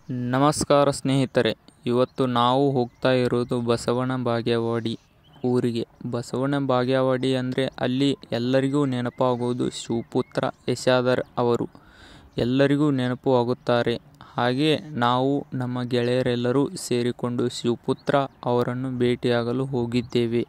ನಮಸ್ಕಾರ ಸ್ನೇಹಿತರೆ, ಇವತ್ತು ನಾವು ಹೋಗ್ತಾ ಇರೋದು ಬಸವನ ಬಾಗೇವಾಡಿ ಊರಿಗೆ. ಬಸವನ ಬಾಗೇವಾಡಿ ಅಂದರೆ ಅಲ್ಲಿ ಎಲ್ಲರಿಗೂ ನೆನಪಾಗೋದು ಶಿವಪುತ್ರ ಯಶಾದರ್ ಅವರು ಎಲ್ಲರಿಗೂ ನೆನಪು ಆಗುತ್ತಾರೆ. ಹಾಗೆ ನಾವು ನಮ್ಮ ಗೆಳೆಯರೆಲ್ಲರೂ ಸೇರಿಕೊಂಡು ಶಿವಪುತ್ರ ಅವರನ್ನು ಭೇಟಿಯಾಗಲು ಹೋಗಿದ್ದೇವೆ.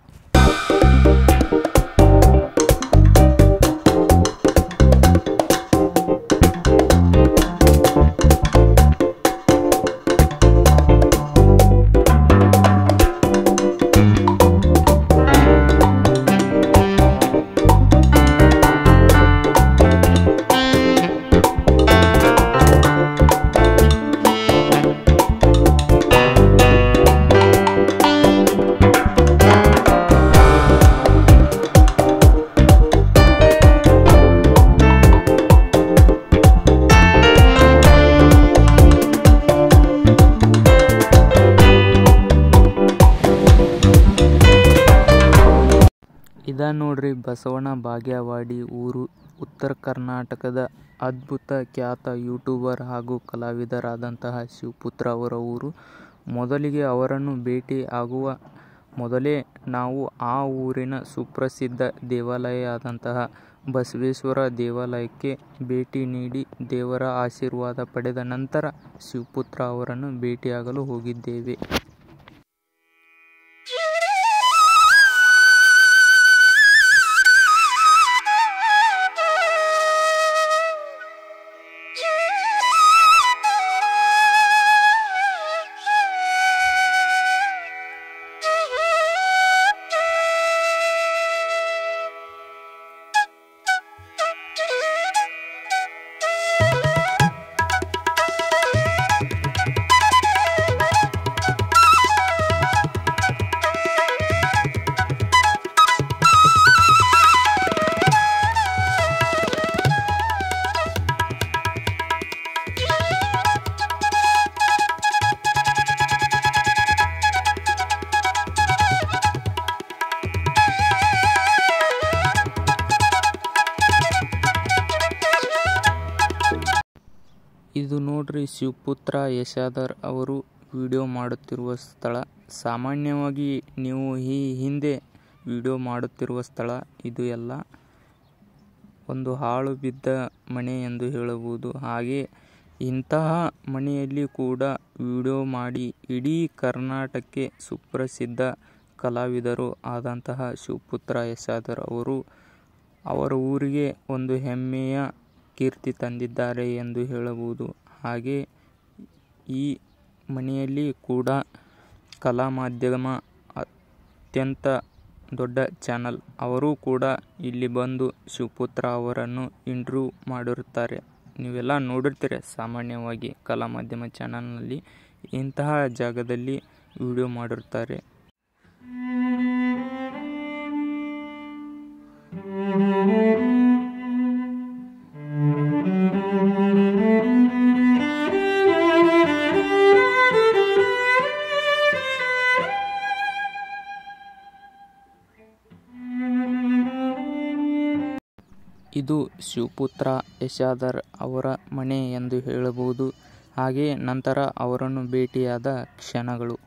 ಇದ ನೋಡ್ರಿ ಬಸವನ ಬಾಗೇವಾಡಿ ಊರು. ಉತ್ತರ ಕರ್ನಾಟಕದ ಅದ್ಭುತ ಖ್ಯಾತ ಯೂಟ್ಯೂಬರ್ ಹಾಗೂ ಕಲಾವಿದರಾದಂತಹ ಶಿವಪುತ್ರ ಅವರ ಊರು. ಮೊದಲಿಗೆ ಅವರನ್ನು ಭೇಟಿ ಆಗುವ ಮೊದಲೇ ನಾವು ಆ ಊರಿನ ಸುಪ್ರಸಿದ್ಧ ದೇವಾಲಯ ಆದಂತಹ ಬಸವೇಶ್ವರ ದೇವಾಲಯಕ್ಕೆ ಭೇಟಿ ನೀಡಿ ದೇವರ ಆಶೀರ್ವಾದ ಪಡೆದ ನಂತರ ಶಿವಪುತ್ರ ಅವರನ್ನು ಭೇಟಿಯಾಗಲು ಹೋಗಿದ್ದೇವೆ. ಇದು ನೋಡ್ರಿ ಶಿವಪುತ್ರ ಯಶಾದರ್ ಅವರು ವಿಡಿಯೋ ಮಾಡುತ್ತಿರುವ ಸ್ಥಳ. ಸಾಮಾನ್ಯವಾಗಿ ನೀವು ಈ ಹಿಂದೆ ವಿಡಿಯೋ ಮಾಡುತ್ತಿರುವ ಸ್ಥಳ ಇದು ಎಲ್ಲ ಒಂದು ಹಾಳು ಬಿದ್ದ ಮನೆ ಎಂದು ಹೇಳಬಹುದು. ಹಾಗೆ ಇಂತಹ ಮನೆಯಲ್ಲಿ ಕೂಡ ವಿಡಿಯೋ ಮಾಡಿ ಇಡೀ ಕರ್ನಾಟಕಕ್ಕೆ ಸುಪ್ರಸಿದ್ಧ ಕಲಾವಿದರು ಆದಂತಹ ಶಿವಪುತ್ರ ಯಶಾದರ್ ಅವರು ಅವರ ಊರಿಗೆ ಒಂದು ಹೆಮ್ಮೆಯ ಕೀರ್ತಿ ತಂದಿದ್ದಾರೆ ಎಂದು ಹೇಳಬಹುದು. ಹಾಗೆ ಈ ಮನೆಯಲ್ಲಿ ಕೂಡ ಕಲಾ ಮಾಧ್ಯಮ ಅತ್ಯಂತ ದೊಡ್ಡ ಚಾನಲ್ ಅವರು ಕೂಡ ಇಲ್ಲಿ ಬಂದು ಶಿವಪುತ್ರ ಅವರನ್ನು ಇಂಟರ್ವ್ಯೂ ಮಾಡಿರುತ್ತಾರೆ. ನೀವೆಲ್ಲ ನೋಡಿರ್ತೀರ ಸಾಮಾನ್ಯವಾಗಿ ಕಲಾ ಮಾಧ್ಯಮ ಚಾನಲ್ನಲ್ಲಿ ಇಂತಹ ಜಾಗದಲ್ಲಿ ವಿಡಿಯೋ ಮಾಡಿರ್ತಾರೆ. ಇದು ಶಿವಪುತ್ರ ಯಶಾದರ್ ಅವರ ಮನೆ ಎಂದು ಹೇಳಬಹುದು. ಹಾಗೆ ನಂತರ ಅವರನ್ನು ಭೇಟಿಯಾದ ಕ್ಷಣಗಳು.